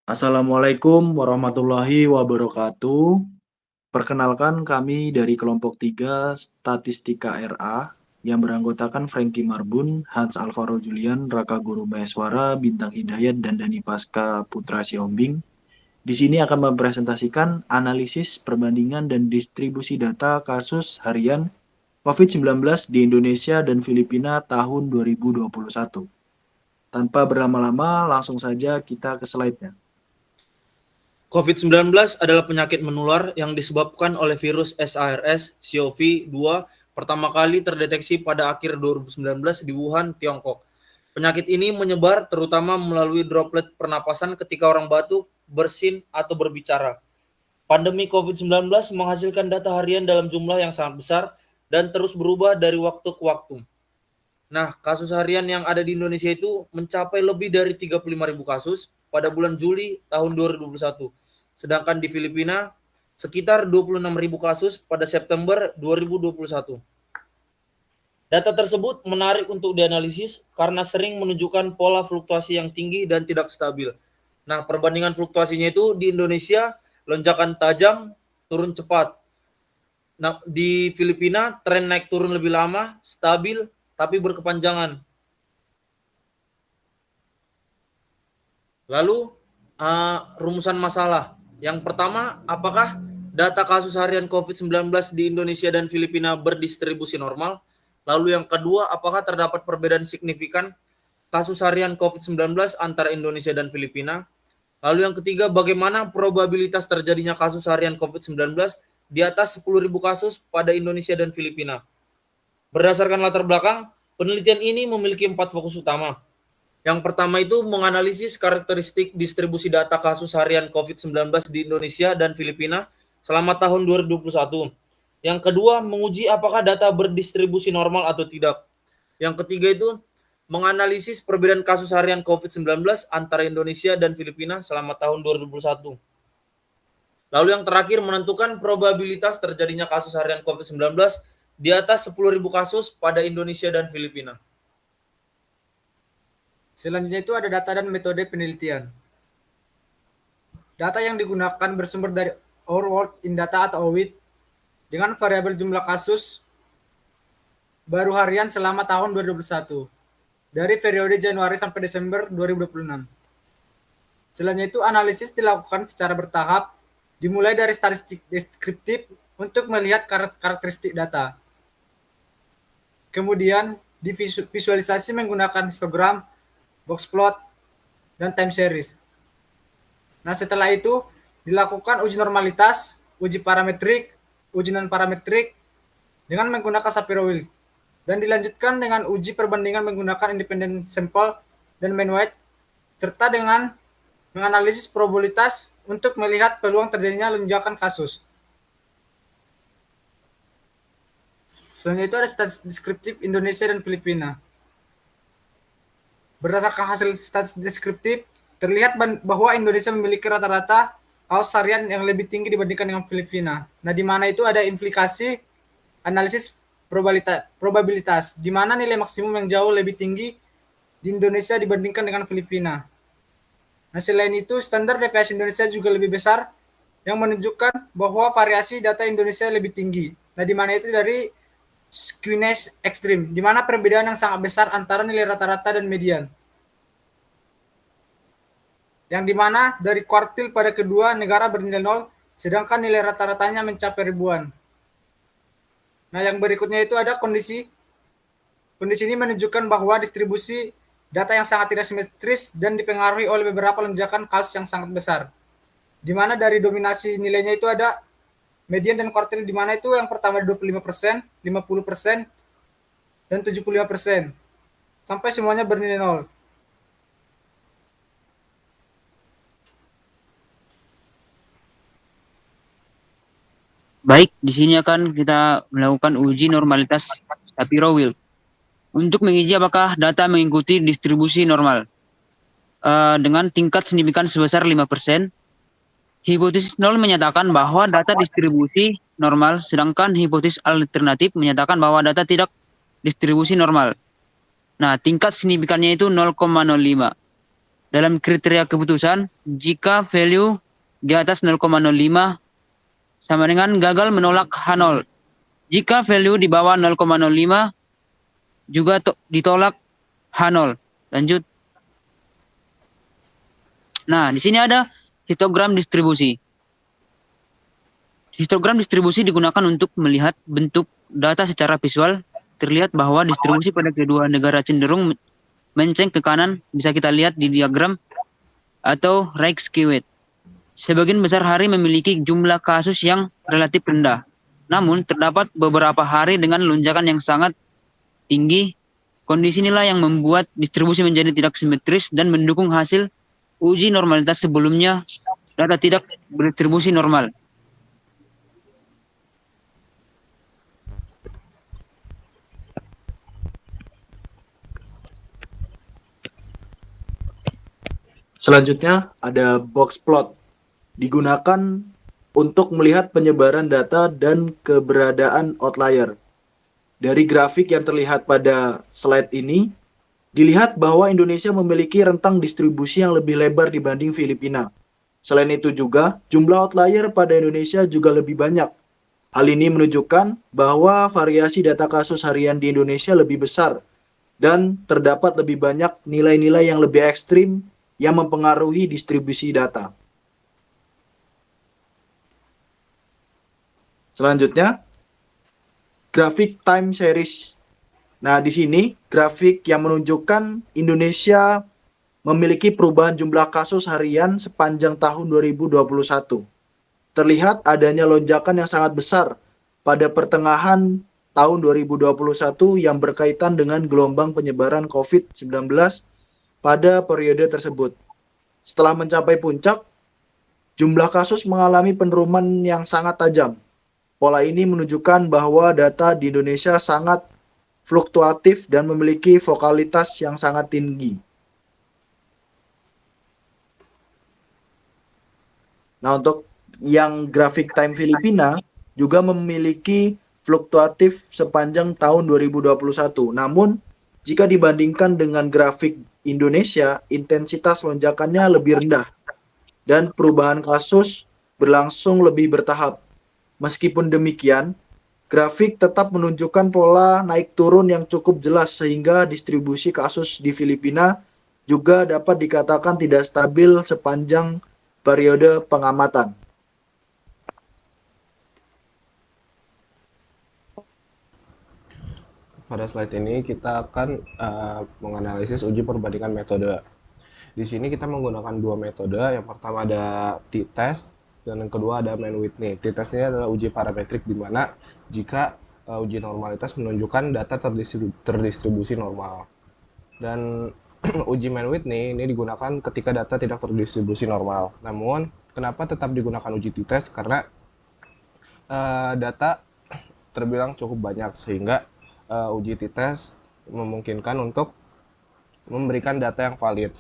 Assalamualaikum warahmatullahi wabarakatuh. Perkenalkan kami dari kelompok 3 Statistika RA yang beranggotakan Franky Marbun, Hans Alvaro Julian, Raka Guru Maheswara, Bintang Hidayat, dan Dani Pasca Putra Siombing. Di sini akan mempresentasikan analisis, perbandingan, dan distribusi data kasus harian COVID-19 di Indonesia dan Filipina tahun 2021. Tanpa berlama-lama, langsung saja kita ke slide-nya. COVID-19 adalah penyakit menular yang disebabkan oleh virus SARS-CoV-2 pertama kali terdeteksi pada akhir 2019 di Wuhan, Tiongkok. Penyakit ini menyebar terutama melalui droplet pernapasan ketika orang batuk, bersin, atau berbicara. Pandemi COVID-19 menghasilkan data harian dalam jumlah yang sangat besar dan terus berubah dari waktu ke waktu. Nah, kasus harian yang ada di Indonesia itu mencapai lebih dari 35.000 kasus pada bulan Juli tahun 2021. Sedangkan di Filipina sekitar 26.000 kasus pada September 2021. Data tersebut menarik untuk dianalisis karena sering menunjukkan pola fluktuasi yang tinggi dan tidak stabil. Nah, perbandingan fluktuasinya itu di Indonesia lonjakan tajam, turun cepat. Nah, di Filipina tren naik turun lebih lama, stabil, tapi berkepanjangan. Lalu rumusan masalah. Yang pertama, apakah data kasus harian COVID-19 di Indonesia dan Filipina berdistribusi normal? Lalu yang kedua, apakah terdapat perbedaan signifikan kasus harian COVID-19 antara Indonesia dan Filipina? Lalu yang ketiga, bagaimana probabilitas terjadinya kasus harian COVID-19 di atas 10.000 kasus pada Indonesia dan Filipina? Berdasarkan latar belakang, penelitian ini memiliki 4 fokus utama. Yang pertama itu menganalisis karakteristik distribusi data kasus harian COVID-19 di Indonesia dan Filipina selama tahun 2021. Yang kedua, menguji apakah data berdistribusi normal atau tidak. Yang ketiga itu menganalisis perbedaan kasus harian COVID-19 antara Indonesia dan Filipina selama tahun 2021. Lalu yang terakhir, menentukan probabilitas terjadinya kasus harian COVID-19 di atas 10.000 kasus pada Indonesia dan Filipina. Selanjutnya itu ada data dan metode penelitian. Data yang digunakan bersumber dari Our World in Data atau OWID dengan variabel jumlah kasus baru harian selama tahun 2021 dari periode Januari sampai Desember 2026. Selanjutnya itu analisis dilakukan secara bertahap dimulai dari statistik deskriptif untuk melihat karakteristik data. Kemudian divisualisasi menggunakan histogram, box plot, dan time series. Nah, setelah itu dilakukan uji normalitas, uji parametrik, uji non-parametrik dengan menggunakan Shapiro-Wilk, dan dilanjutkan dengan uji perbandingan menggunakan independent sample dan mean weight, serta dengan menganalisis probabilitas untuk melihat peluang terjadinya lonjakan kasus. Selanjutnya itu ada statistik deskriptif Indonesia dan Filipina. Berdasarkan hasil statistik deskriptif, terlihat bahwa Indonesia memiliki rata-rata kasus harian yang lebih tinggi dibandingkan dengan Filipina. Nah, di mana itu ada implikasi analisis probabilitas, di mana nilai maksimum yang jauh lebih tinggi di Indonesia dibandingkan dengan Filipina. Nah, selain itu, standar deviasi Indonesia juga lebih besar, yang menunjukkan bahwa variasi data Indonesia lebih tinggi. Nah, di mana itu dari skewness ekstrim, di mana perbedaan yang sangat besar antara nilai rata-rata dan median. Yang di mana dari kuartil pada kedua negara bernilai 0, sedangkan nilai rata-ratanya mencapai ribuan. Nah, yang berikutnya itu ada kondisi. Kondisi ini menunjukkan bahwa distribusi data yang sangat tidak simetris dan dipengaruhi oleh beberapa lonjakan kasus yang sangat besar. Di mana dari dominasi nilainya itu ada median dan kuartil, di mana itu yang pertama 25%, 50%, dan 75%. Sampai semuanya bernilai 0. Baik, di sini akan kita melakukan uji normalitas Shapiro-Wilk untuk menguji apakah data mengikuti distribusi normal dengan tingkat signifikan sebesar 5%. Hipotesis 0 menyatakan bahwa data distribusi normal, sedangkan hipotesis alternatif menyatakan bahwa data tidak distribusi normal. Nah, tingkat signifikannya itu 0,05. dalam kriteria keputusan jika value di atas 0,05 sama dengan gagal menolak H0. Jika value di bawah 0,05 juga ditolak H0. Lanjut. Nah, di sini ada histogram distribusi. Histogram distribusi digunakan untuk melihat bentuk data secara visual. Terlihat bahwa distribusi pada kedua negara cenderung menceng ke kanan, bisa kita lihat di diagram atau right skewed. Sebagian besar hari memiliki jumlah kasus yang relatif rendah. Namun, terdapat beberapa hari dengan lonjakan yang sangat tinggi. Kondisi inilah yang membuat distribusi menjadi tidak simetris dan mendukung hasil uji normalitas sebelumnya, data tidak berdistribusi normal. Selanjutnya ada box plot. Digunakan untuk melihat penyebaran data dan keberadaan outlier. Dari grafik yang terlihat pada slide ini, dilihat bahwa Indonesia memiliki rentang distribusi yang lebih lebar dibanding Filipina. Selain itu juga, jumlah outlier pada Indonesia juga lebih banyak. Hal ini menunjukkan bahwa variasi data kasus harian di Indonesia lebih besar dan terdapat lebih banyak nilai-nilai yang lebih ekstrim yang mempengaruhi distribusi data. Selanjutnya, grafik time series. Nah, di sini grafik yang menunjukkan Indonesia memiliki perubahan jumlah kasus harian sepanjang tahun 2021. Terlihat adanya lonjakan yang sangat besar pada pertengahan tahun 2021 yang berkaitan dengan gelombang penyebaran COVID-19 pada periode tersebut. Setelah mencapai puncak, jumlah kasus mengalami penurunan yang sangat tajam. Pola ini menunjukkan bahwa data di Indonesia sangat fluktuatif dan memiliki vokalitas yang sangat tinggi. Nah, untuk yang grafik time Filipina juga memiliki fluktuatif sepanjang tahun 2021. Namun, jika dibandingkan dengan grafik Indonesia, intensitas lonjakannya lebih rendah dan perubahan kasus berlangsung lebih bertahap. Meskipun demikian, grafik tetap menunjukkan pola naik turun yang cukup jelas sehingga distribusi kasus di Filipina juga dapat dikatakan tidak stabil sepanjang periode pengamatan. Pada slide ini kita akan menganalisis uji perbandingan metode. Di sini kita menggunakan dua metode. Yang pertama ada t-test dan yang kedua ada Mann-Whitney. T-test ini adalah uji parametrik di mana jika uji normalitas menunjukkan data terdistribusi normal. Dan uji Mann-Whitney ini digunakan ketika data tidak terdistribusi normal. Namun, kenapa tetap digunakan uji t-test? Karena data terbilang cukup banyak sehingga uji t-test memungkinkan untuk memberikan data yang valid.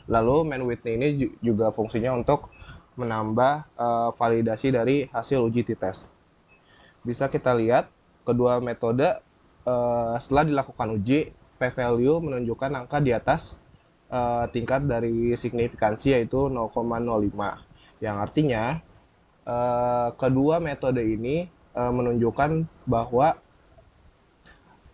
Lalu Mann-Whitney ini juga fungsinya untuk menambah validasi dari hasil uji t-test. Bisa kita lihat kedua metode setelah dilakukan uji, p-value menunjukkan angka di atas tingkat dari signifikansi yaitu 0,05. Yang artinya kedua metode ini menunjukkan bahwa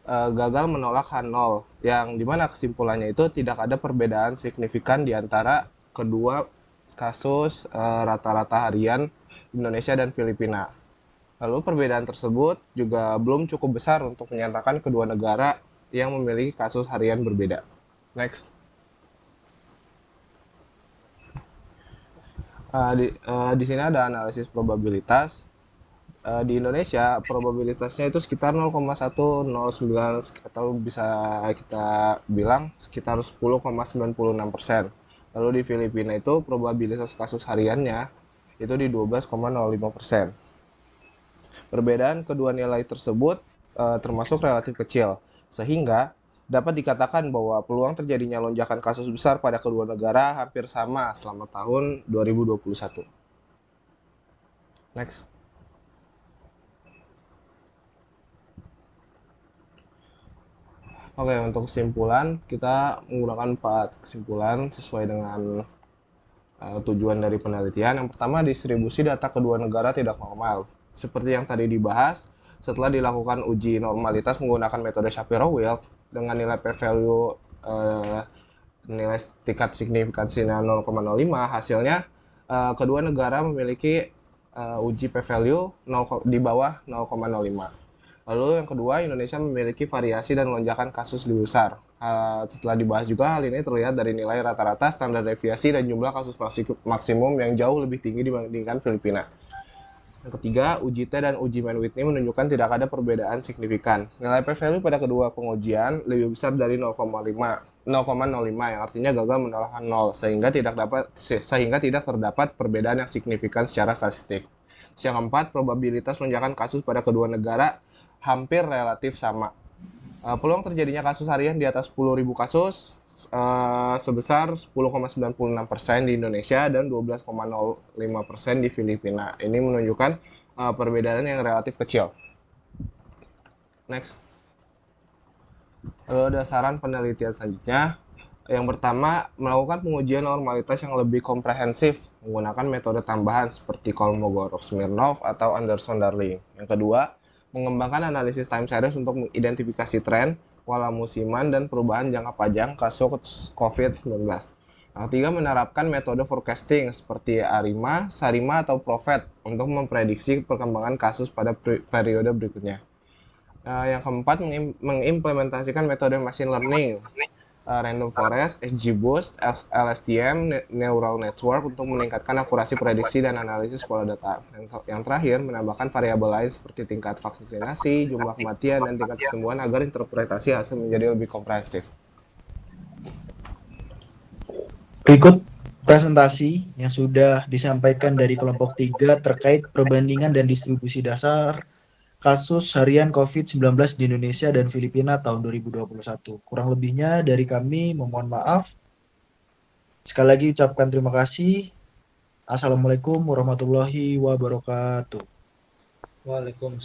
gagal menolak H0, yang dimana kesimpulannya itu tidak ada perbedaan signifikan di antara kedua kasus rata-rata harian Indonesia dan Filipina. Lalu perbedaan tersebut juga belum cukup besar untuk menyatakan kedua negara yang memiliki kasus harian berbeda. Next. Di sini ada analisis probabilitas. Di Indonesia probabilitasnya itu sekitar 0,109 atau bisa kita bilang sekitar 10,96%. Lalu di Filipina itu probabilitas kasus hariannya itu di 12,05%. Perbedaan kedua nilai tersebut termasuk relatif kecil, sehingga dapat dikatakan bahwa peluang terjadinya lonjakan kasus besar pada kedua negara hampir sama selama tahun 2021. Next. Oke, untuk kesimpulan kita menggunakan 4 kesimpulan sesuai dengan tujuan dari penelitian. Yang pertama, distribusi data kedua negara tidak normal. Seperti yang tadi dibahas, setelah dilakukan uji normalitas menggunakan metode Shapiro-Wilk dengan nilai p-value nilai tingkat signifikansinya 0,05, hasilnya kedua negara memiliki uji p-value di bawah 0,05. Lalu yang kedua, Indonesia memiliki variasi dan lonjakan kasus lebih besar. Setelah dibahas juga, hal ini terlihat dari nilai rata-rata, standar deviasi, dan jumlah kasus maksimum yang jauh lebih tinggi dibandingkan Filipina. Yang ketiga, uji T dan uji Mann-Whitney menunjukkan tidak ada perbedaan signifikan. Nilai p-value pada kedua pengujian lebih besar dari 0,05, yang artinya gagal menolakkan 0, sehingga tidak terdapat perbedaan yang signifikan secara statistik. Yang keempat, probabilitas lonjakan kasus pada kedua negara hampir relatif sama. Peluang terjadinya kasus harian di atas 10.000 kasus sebesar 10,96% di Indonesia dan 12,05% di Filipina. Ini menunjukkan perbedaan yang relatif kecil. Next. Lalu ada saran penelitian selanjutnya. Yang pertama, melakukan pengujian normalitas yang lebih komprehensif menggunakan metode tambahan seperti Kolmogorov-Smirnov atau Anderson-Darling. Yang kedua, mengembangkan analisis time series untuk mengidentifikasi tren, pola musiman, dan perubahan jangka panjang kasus COVID-19. Yang ketiga, menerapkan metode forecasting seperti ARIMA, SARIMA, atau PROFET untuk memprediksi perkembangan kasus pada periode berikutnya. Yang keempat, mengimplementasikan metode machine learning, random forest, XGBoost, LSTM, neural network untuk meningkatkan akurasi prediksi dan analisis pola data. Yang terakhir, menambahkan variabel lain seperti tingkat vaksinasi, jumlah kematian, dan tingkat kesembuhan agar interpretasi hasil menjadi lebih komprehensif. Berikut presentasi yang sudah disampaikan dari kelompok 3 terkait perbandingan dan distribusi dasar kasus harian COVID-19 di Indonesia dan Filipina tahun 2021. Kurang lebihnya dari kami memohon maaf. Sekali lagi ucapkan terima kasih. Assalamualaikum warahmatullahi wabarakatuh. Waalaikumsalam.